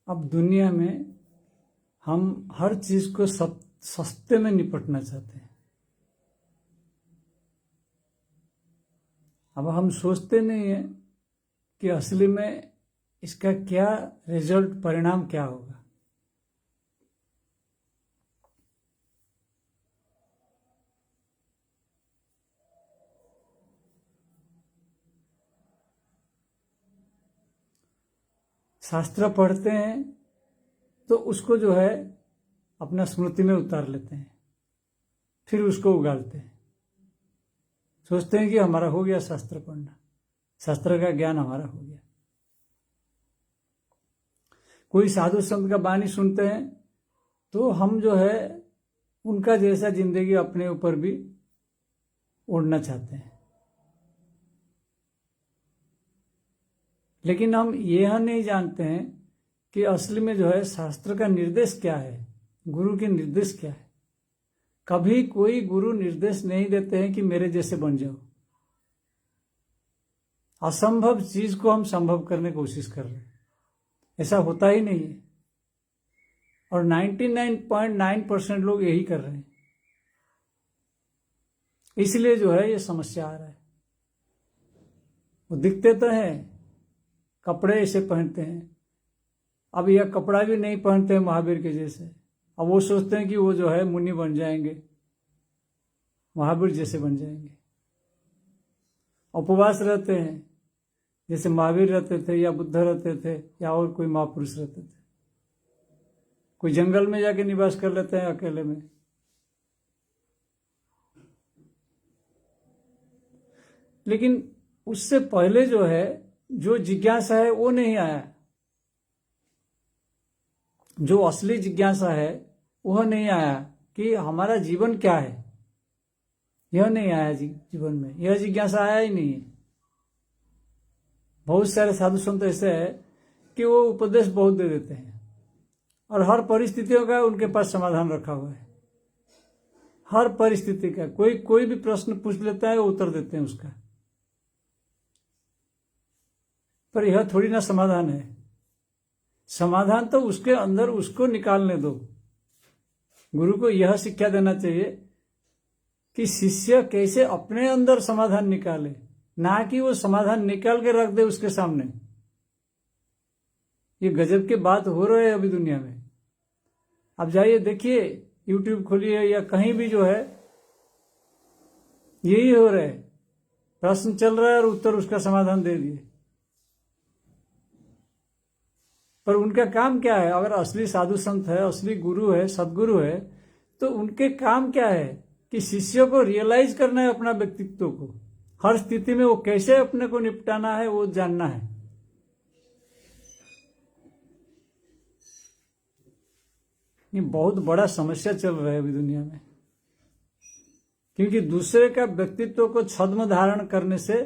अब दुनिया में हम हर चीज को सस्ते में निपटना चाहते हैं। अब हम सोचते नहीं है कि असली में इसका क्या रिजल्ट, परिणाम क्या होगा। शास्त्र पढ़ते हैं तो उसको जो है अपना स्मृति में उतार लेते हैं, फिर उसको उगालते हैं। सोचते हैं कि हमारा हो गया शास्त्र पढ़ना, शास्त्र का ज्ञान हमारा हो गया। कोई साधु संत का वाणी सुनते हैं तो हम जो है उनका जैसा जिंदगी अपने ऊपर भी ओढ़ना चाहते हैं। लेकिन हम यह नहीं जानते हैं कि असली में जो है शास्त्र का निर्देश क्या है, गुरु के निर्देश क्या है। कभी कोई गुरु निर्देश नहीं देते हैं कि मेरे जैसे बन जाओ। असंभव चीज को हम संभव करने की कोशिश कर रहे हैं, ऐसा होता ही नहीं है। और 99.9% लोग यही कर रहे हैं। इसलिए जो है ये समस्या आ रहा है। वो दिखते तो हैं, कपड़े ऐसे पहनते हैं, अब यह कपड़ा भी नहीं पहनते हैं महावीर के जैसे। अब वो सोचते हैं कि वो जो है मुनि बन जाएंगे, महावीर जैसे बन जाएंगे। उपवास रहते हैं जैसे महावीर रहते थे, या बुद्ध रहते थे, या और कोई महापुरुष रहते थे। कोई जंगल में जाके निवास कर लेते हैं अकेले में। लेकिन उससे पहले जो है, जो जिज्ञासा है वो नहीं आया। जो असली जिज्ञासा है वह नहीं आया कि हमारा जीवन क्या है। यह नहीं आया जीवन में, यह जिज्ञासा आया ही नहीं है। बहुत सारे साधु संत ऐसे है कि वो उपदेश बहुत दे देते हैं और हर परिस्थितियों का उनके पास समाधान रखा हुआ है। हर परिस्थिति का कोई भी प्रश्न पूछ लेता है, वो उत्तर देते हैं उसका। पर यह थोड़ी ना समाधान है। समाधान तो उसके अंदर उसको निकालने दो। गुरु को यह शिक्षा देना चाहिए कि शिष्य कैसे अपने अंदर समाधान निकाले, ना कि वो समाधान निकाल के रख दे उसके सामने। ये गजब की बात हो रही है अभी दुनिया में। अब जाइए देखिए, यूट्यूब खोलिए या कहीं भी जो है यही हो रहा है। प्रश्न चल रहा है और उत्तर उसका समाधान दे दिए। पर उनका काम क्या है? अगर असली साधु संत है, असली गुरु है, सदगुरु है, तो उनके काम क्या है कि शिष्यों को रियलाइज करना है अपना व्यक्तित्व को। हर स्थिति में वो कैसे अपने को निपटाना है वो जानना है। ये बहुत बड़ा समस्या चल रहा है अभी दुनिया में, क्योंकि दूसरे का व्यक्तित्व को छद्म धारण करने से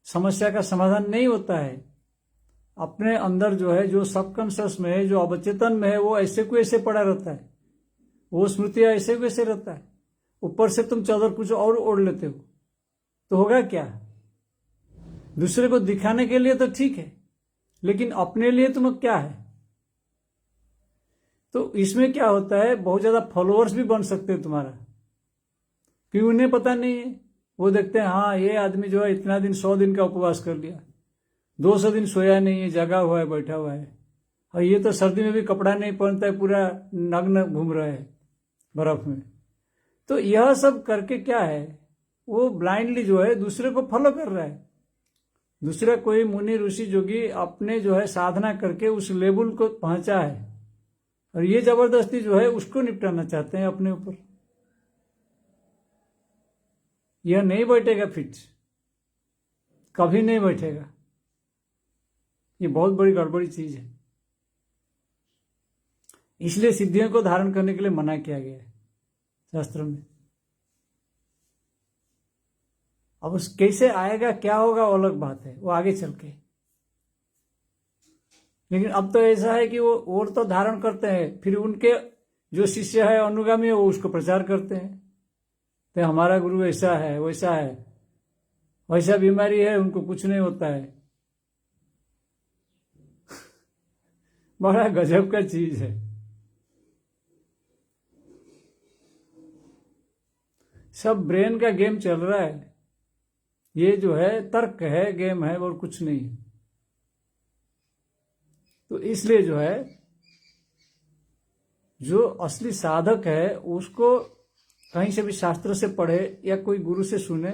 समस्या का समाधान नहीं होता है। अपने अंदर जो है, जो सबकॉन्शियस में है, जो अवचेतन में है, वो ऐसे को ऐसे पड़ा रहता है। वो स्मृतियां ऐसे को ऐसे रहता है। ऊपर से तुम चादर कुछ और ओढ़ लेते हो तो होगा क्या? दूसरे को दिखाने के लिए तो ठीक है, लेकिन अपने लिए तुम क्या है? तो इसमें क्या होता है, बहुत ज्यादा फॉलोअर्स भी बन सकते हैं तुम्हारा, क्योंकि उन्हें पता नहीं है। वो देखते हैं हाँ ये आदमी जो है इतना दिन 100 दिन का उपवास कर लिया, 200 दिन सोया नहीं है, जगा हुआ है, बैठा हुआ है, और ये तो सर्दी में भी कपड़ा नहीं पहनता है, पूरा नग्न घूम रहा है बर्फ में। तो यह सब करके क्या है, वो ब्लाइंडली जो है दूसरे को फॉलो कर रहा है। दूसरा कोई मुनि ऋषि जोगी अपने जो है साधना करके उस लेवल को पहुंचा है, और ये जबरदस्ती जो है उसको निपटाना चाहते हैं अपने ऊपर। यह नहीं बैठेगा फिट, कभी नहीं बैठेगा। ये बहुत बड़ी गड़बड़ी चीज है। इसलिए सिद्धियों को धारण करने के लिए मना किया गया है शास्त्र में। अब उस कैसे आएगा, क्या होगा, वो अलग बात है, वो आगे चल के। लेकिन अब तो ऐसा है कि वो और तो धारण करते हैं, फिर उनके जो शिष्य है, अनुगामी है, वो उसको प्रचार करते हैं तो हमारा गुरु ऐसा है, वैसा है, वैसा बीमारी है, उनको कुछ नहीं होता है। बड़ा गजब का चीज है। सब ब्रेन का गेम चल रहा है। ये जो है तर्क है, गेम है, और कुछ नहीं। तो इसलिए जो है, जो असली साधक है उसको कहीं से भी शास्त्र से पढ़े या कोई गुरु से सुने,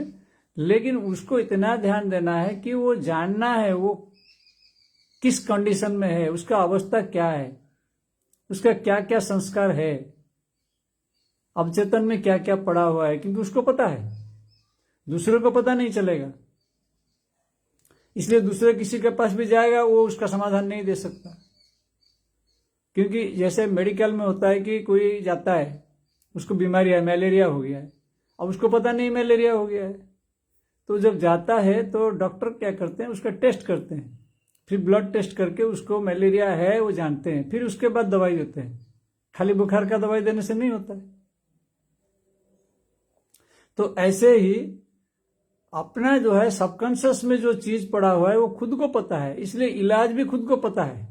लेकिन उसको इतना ध्यान देना है कि वो जानना है वो किस कंडीशन में है, उसका अवस्था क्या है, उसका क्या क्या संस्कार है, अवचेतन में क्या क्या पड़ा हुआ है, क्योंकि उसको पता है, दूसरे को पता नहीं चलेगा। इसलिए दूसरे किसी के पास भी जाएगा वो उसका समाधान नहीं दे सकता। क्योंकि जैसे मेडिकल में होता है कि कोई जाता है, उसको बीमारी है, मलेरिया हो गया है, अब उसको पता नहीं मलेरिया हो गया है, तो जब जाता है तो डॉक्टर क्या करते हैं, उसका टेस्ट करते हैं, फिर ब्लड टेस्ट करके उसको मलेरिया है वो जानते हैं, फिर उसके बाद दवाई देते हैं। खाली बुखार का दवाई देने से नहीं होता है। तो ऐसे ही अपना जो है सबकॉन्शियस में जो चीज पड़ा हुआ है वो खुद को पता है, इसलिए इलाज भी खुद को पता है।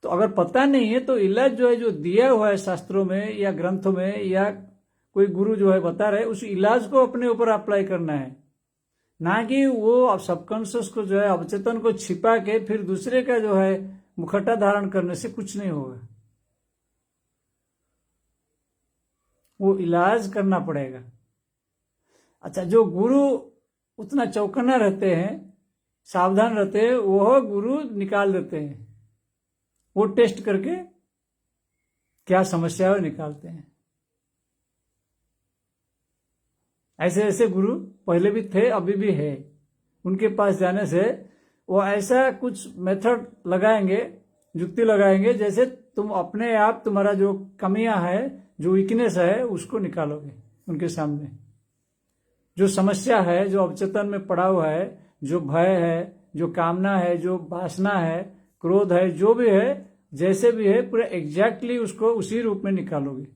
तो अगर पता नहीं है तो इलाज जो है, जो दिया हुआ है शास्त्रों में या ग्रंथों में या कोई गुरु जो है बता रहे, उस इलाज को अपने ऊपर अप्लाई करना है, ना कि वो सबकॉन्शियस को जो है, अवचेतन को छिपा के फिर दूसरे का जो है मुखौटा धारण करने से कुछ नहीं होगा। वो इलाज करना पड़ेगा। अच्छा, जो गुरु उतना चौकन्ना रहते हैं, सावधान रहते हैं, वो गुरु निकाल देते हैं, वो टेस्ट करके क्या समस्या है निकालते हैं। ऐसे ऐसे गुरु पहले भी थे, अभी भी है। उनके पास जाने से वो ऐसा कुछ मेथड लगाएंगे, युक्ति लगाएंगे, जैसे तुम अपने आप तुम्हारा जो कमियां है, जो वीकनेस है, उसको निकालोगे उनके सामने। जो समस्या है, जो अवचेतन में पड़ा हुआ है, जो भय है, जो कामना है, जो वासना है, क्रोध है, जो भी है, जैसे भी है, पूरा एग्जैक्टली उसको उसी रूप में निकालोगे,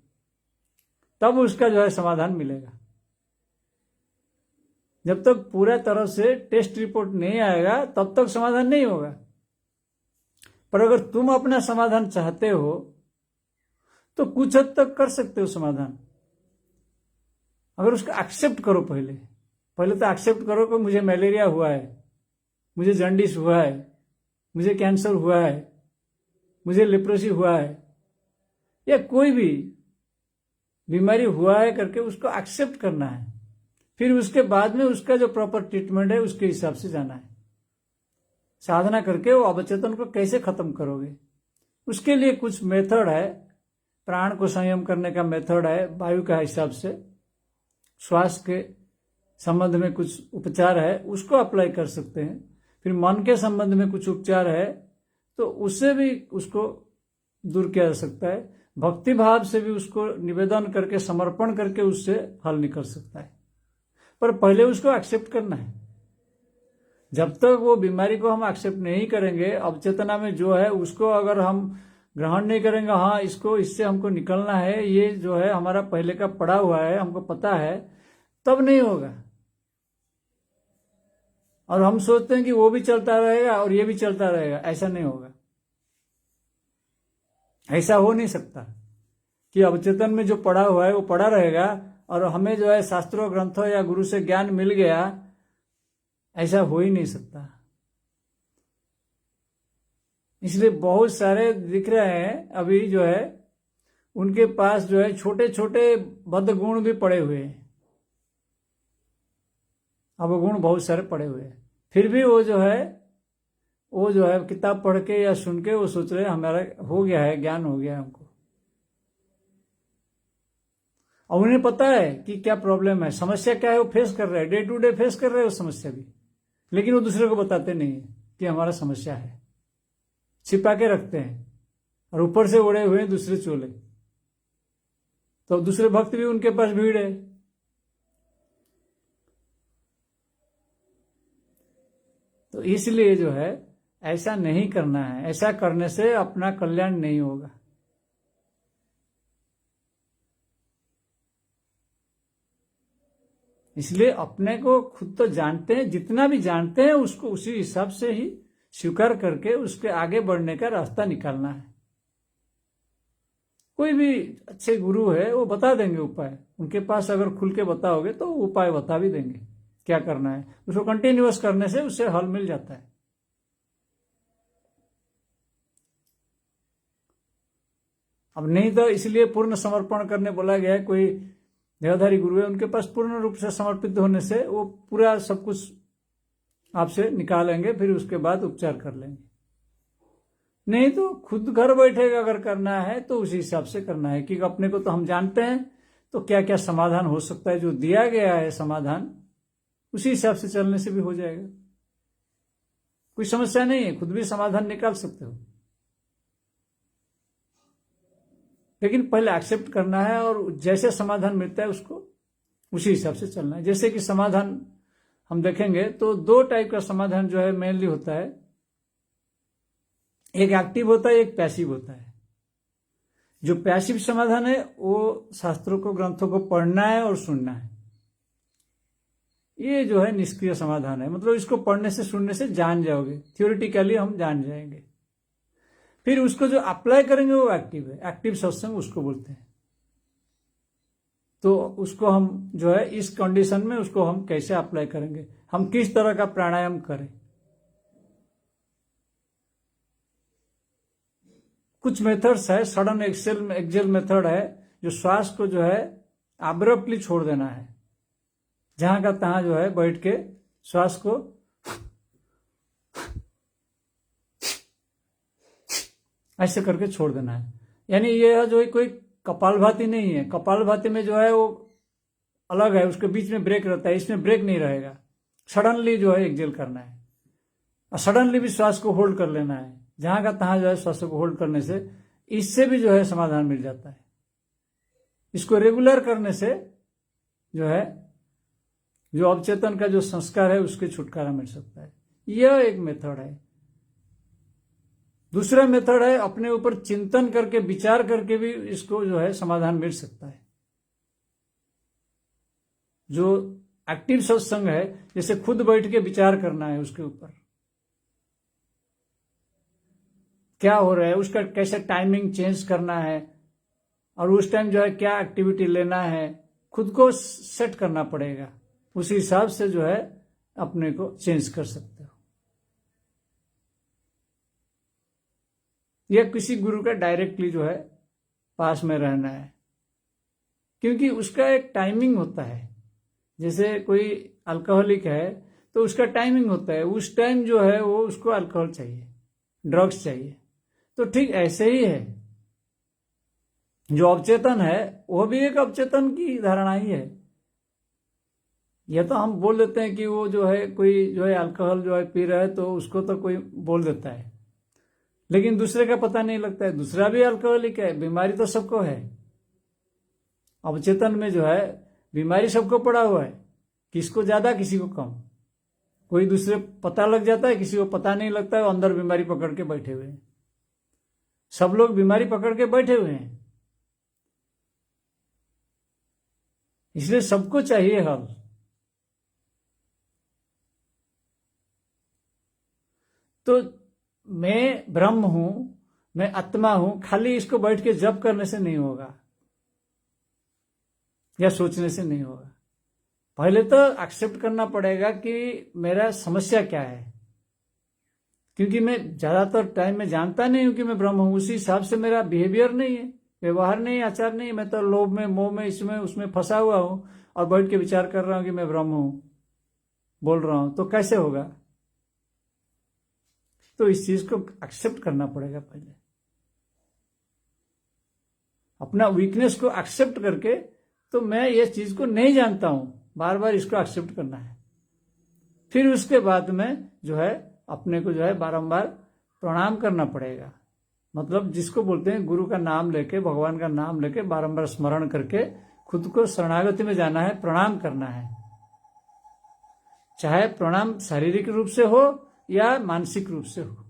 तब उसका जो है समाधान मिलेगा। जब तक पूरा तरह से टेस्ट रिपोर्ट नहीं आएगा तब तक समाधान नहीं होगा। पर अगर तुम अपना समाधान चाहते हो तो कुछ हद तक कर सकते हो समाधान, अगर उसका एक्सेप्ट करो। पहले तो एक्सेप्ट करो कि मुझे मलेरिया हुआ है, मुझे जॉन्डिस हुआ है, मुझे कैंसर हुआ है, मुझे लेप्रोसी हुआ है, या कोई भी बीमारी हुआ है करके उसको एक्सेप्ट करना है। फिर उसके बाद में उसका जो प्रॉपर ट्रीटमेंट है उसके हिसाब से जाना है। साधना करके वो अवचेतन को कैसे खत्म करोगे, उसके लिए कुछ मेथड है। प्राण को संयम करने का मेथड है, वायु का हिसाब से, श्वास के संबंध में कुछ उपचार है, उसको अप्लाई कर सकते हैं। फिर मन के संबंध में कुछ उपचार है, तो उससे भी उसको दूर किया जा सकता है। भक्ति भाव से भी उसको निवेदन करके, समर्पण करके उससे हल निकल सकता है। पर पहले उसको एक्सेप्ट करना है। जब तक वो बीमारी को हम एक्सेप्ट नहीं करेंगे, अवचेतना में जो है उसको अगर हम ग्रहण नहीं करेंगे, हाँ इसको, इससे हमको निकलना है, ये जो है हमारा पहले का पड़ा हुआ है, हमको पता है, तब नहीं होगा। और हम सोचते हैं कि वो भी चलता रहेगा और ये भी चलता रहेगा, ऐसा नहीं होगा। ऐसा हो नहीं सकता कि अवचेतन में जो पड़ा हुआ है वो पड़ा रहेगा और हमें जो है शास्त्रों, ग्रंथों या गुरु से ज्ञान मिल गया, ऐसा हो ही नहीं सकता। इसलिए बहुत सारे दिख रहे हैं अभी जो है, उनके पास जो है छोटे छोटे बदगुण भी पड़े हुए हैं, अवगुण बहुत सारे पड़े हुए हैं। फिर भी वो जो है किताब पढ़ के या सुन के वो सोच रहे हैं हमारा हो गया है, ज्ञान हो गया है हमको। और उन्हें पता है कि क्या प्रॉब्लम है, समस्या क्या है, वो फेस कर रहे हैं, डे टू डे फेस कर रहे हैं वो समस्या भी, लेकिन वो दूसरे को बताते नहीं है कि हमारा समस्या है, छिपा के रखते हैं। और ऊपर से उड़े हुए हैं दूसरे चोले, तो दूसरे भक्त भी उनके पास भीड़ है। तो इसलिए जो है ऐसा नहीं करना है, ऐसा करने से अपना कल्याण नहीं होगा। इसलिए अपने को खुद तो जानते हैं, जितना भी जानते हैं उसको उसी हिसाब से ही स्वीकार करके उसके आगे बढ़ने का रास्ता निकालना है। कोई भी अच्छे गुरु है वो बता देंगे उपाय, उनके पास अगर खुल के बताओगे तो उपाय बता भी देंगे क्या करना है। उसको कंटिन्यूअस करने से उससे हल मिल जाता है। अब नहीं तो इसलिए पूर्ण समर्पण करने बोला गया है। कोई देहधारी गुरु है, उनके पास पूर्ण रूप से समर्पित होने से वो पूरा सब कुछ आपसे निकालेंगे, फिर उसके बाद उपचार कर लेंगे। नहीं तो खुद घर बैठे अगर करना है तो उसी हिसाब से करना है, क्योंकि अपने को तो हम जानते हैं तो क्या क्या समाधान हो सकता है। जो दिया गया है समाधान उसी हिसाब से चलने से भी हो जाएगा, कोई समस्या नहीं है, खुद भी समाधान निकाल सकते हो। लेकिन पहले एक्सेप्ट करना है और जैसे समाधान मिलता है उसको उसी हिसाब से चलना है। जैसे कि समाधान हम देखेंगे तो दो टाइप का समाधान जो है मेनली होता है, एक एक्टिव होता है, एक पैसिव होता है। जो पैसिव समाधान है वो शास्त्रों को, ग्रंथों को पढ़ना है और सुनना है। ये जो है निष्क्रिय समाधान है, मतलब इसको पढ़ने से सुनने से जान जाओगे, थियोरिटिकली हम जान जाएंगे। फिर उसको जो अप्लाई करेंगे वो एक्टिव है, एक्टिव सत्संग उसको बोलते हैं। तो उसको हम जो है इस कंडीशन में उसको हम कैसे अप्लाई करेंगे, हम किस तरह का प्राणायाम करें। कुछ मेथड्स है, सडन एक्सेल मेथड है, जो श्वास को जो है अब्रप्टली छोड़ देना है, जहां का तहां जो है बैठ के श्वास को ऐसे करके छोड़ देना है। यानी यह जो है कोई कपालभाति नहीं है। कपालभाति में जो है वो अलग है, उसके बीच में ब्रेक रहता है, इसमें ब्रेक नहीं रहेगा। सडनली जो है एक्सेल करना है और सडनली भी श्वास को होल्ड कर लेना है, जहां का तहां जो है श्वास को होल्ड करने से इससे भी जो है समाधान मिल जाता है। इसको रेगुलर करने से जो है जो अवचेतन का जो संस्कार है उसके छुटकारा मिल सकता है। यह एक मेथड है। दूसरा मेथड है अपने ऊपर चिंतन करके, विचार करके भी इसको जो है समाधान मिल सकता है। जो एक्टिव सत्संग है, जैसे खुद बैठ के विचार करना है उसके ऊपर क्या हो रहा है, उसका कैसे टाइमिंग चेंज करना है और उस टाइम जो है क्या एक्टिविटी लेना है, खुद को सेट करना पड़ेगा। उसी हिसाब से जो है अपने को चेंज कर सकते हो। या किसी गुरु का डायरेक्टली जो है पास में रहना है, क्योंकि उसका एक टाइमिंग होता है। जैसे कोई अल्कोहलिक है तो उसका टाइमिंग होता है, उस टाइम जो है वो उसको अल्कोहल चाहिए, ड्रग्स चाहिए। तो ठीक ऐसे ही है, जो अवचेतन है वो भी एक अवचेतन की धारणा ही है। यह तो हम बोल देते हैं कि वो जो है कोई जो है अल्कोहल जो है पी रहा है तो उसको तो कोई बोल देता है, लेकिन दूसरे का पता नहीं लगता है, दूसरा भी अल्कोहलिक है। बीमारी तो सबको है, अवचेतन में जो है बीमारी सबको पड़ा हुआ है, किसको ज्यादा किसी को कम। कोई दूसरे पता लग जाता है, किसी को पता नहीं लगता है, अंदर बीमारी पकड़ के बैठे हुए हैं। सब लोग बीमारी पकड़ के बैठे हुए हैं, इसलिए सबको चाहिए हल। तो मैं ब्रह्म हूं, मैं आत्मा हूं, खाली इसको बैठ के जप करने से नहीं होगा या सोचने से नहीं होगा। पहले तो एक्सेप्ट करना पड़ेगा कि मेरा समस्या क्या है, क्योंकि मैं ज्यादातर टाइम में जानता नहीं हूं कि मैं ब्रह्म हूं। उसी हिसाब से मेरा बिहेवियर नहीं है, व्यवहार नहीं, आचार नहीं। मैं तो लोभ में, मोह में, इसमें उसमें फंसा हुआ हूं और बैठ के विचार कर रहा हूं कि मैं ब्रह्म हूं, बोल रहा हूं, तो कैसे होगा। तो इस चीज को एक्सेप्ट करना पड़ेगा। पहले अपना वीकनेस को एक्सेप्ट करके, तो मैं ये चीज को नहीं जानता हूं, बार बार इसको एक्सेप्ट करना है। फिर उसके बाद में जो है अपने को जो है बारंबार प्रणाम करना पड़ेगा। मतलब जिसको बोलते हैं गुरु का नाम लेके, भगवान का नाम लेके बारंबार स्मरण करके खुद को शरणागति में जाना है, प्रणाम करना है। चाहे प्रणाम शारीरिक रूप से हो या मानसिक रूप से हो,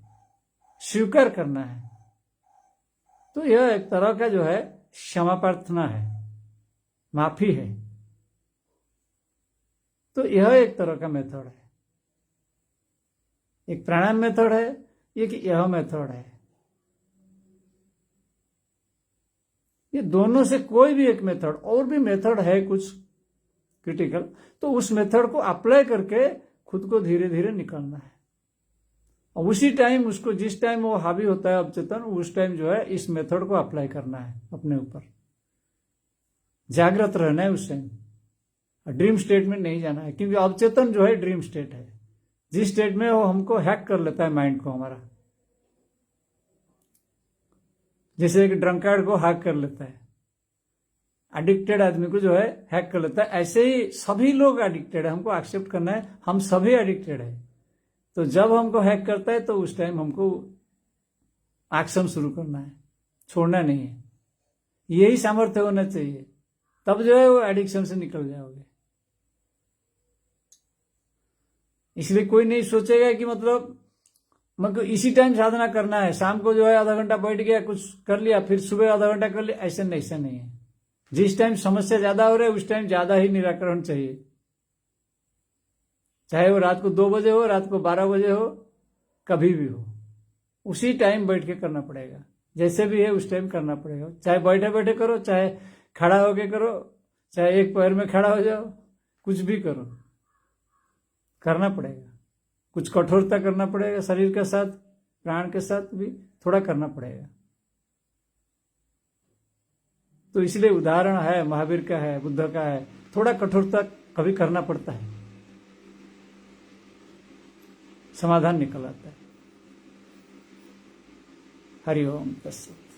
स्वीकार करना है। तो यह एक तरह का जो है क्षमा प्रार्थना है, माफी है। तो यह एक तरह का मेथड है। एक प्राणायाम मेथड है, एक यह मेथड है। ये दोनों से कोई भी एक मेथड, और भी मेथड है कुछ क्रिटिकल, तो उस मेथड को अप्लाई करके खुद को धीरे धीरे निकालना है। और उसी टाइम उसको, जिस टाइम वो हावी होता है अवचेतन, उस टाइम जो है इस मेथड को अप्लाई करना है अपने ऊपर। जागृत रहना है उस टाइम, ड्रीम स्टेट में नहीं जाना है, क्योंकि अवचेतन जो है ड्रीम स्टेट है, जिस स्टेट में वो हमको हैक कर लेता है माइंड को हमारा, जैसे एक ड्रंकार्ड को हैक कर लेता है, एडिक्टेड आदमी को जो है हैक कर लेता है, ऐसे ही सभी लोग एडिक्टेड है। हमको एक्सेप्ट करना है, हम सभी एडिक्टेड है। तो जब हमको हैक करता है तो उस टाइम हमको एक्शन शुरू करना है, छोड़ना नहीं है। यही सामर्थ्य होना चाहिए, तब जो है वो एडिक्शन से निकल जाओगे। इसलिए कोई नहीं सोचेगा कि मतलब इसी टाइम साधना करना है, शाम को जो है आधा घंटा बैठ गया कुछ कर लिया, फिर सुबह आधा घंटा कर लिया, ऐसा नहीं है। जिस टाइम समस्या ज्यादा हो रहा है उस टाइम ज्यादा ही निराकरण चाहिए, चाहे वो रात को 2 बजे हो, रात को 12 बजे हो, कभी भी हो, उसी टाइम बैठ के करना पड़ेगा। जैसे भी है उस टाइम करना पड़ेगा, चाहे बैठे बैठे करो, चाहे खड़ा होके करो, चाहे एक पैर में खड़ा हो जाओ, कुछ भी करो, करना पड़ेगा। कुछ कठोरता करना पड़ेगा, शरीर के साथ, प्राण के साथ भी थोड़ा करना पड़ेगा। तो इसलिए उदाहरण है, महावीर का है, बुद्ध का है, थोड़ा कठोरता कभी करना पड़ता है, समाधान निकल आता है। हरि ओम तत्सत।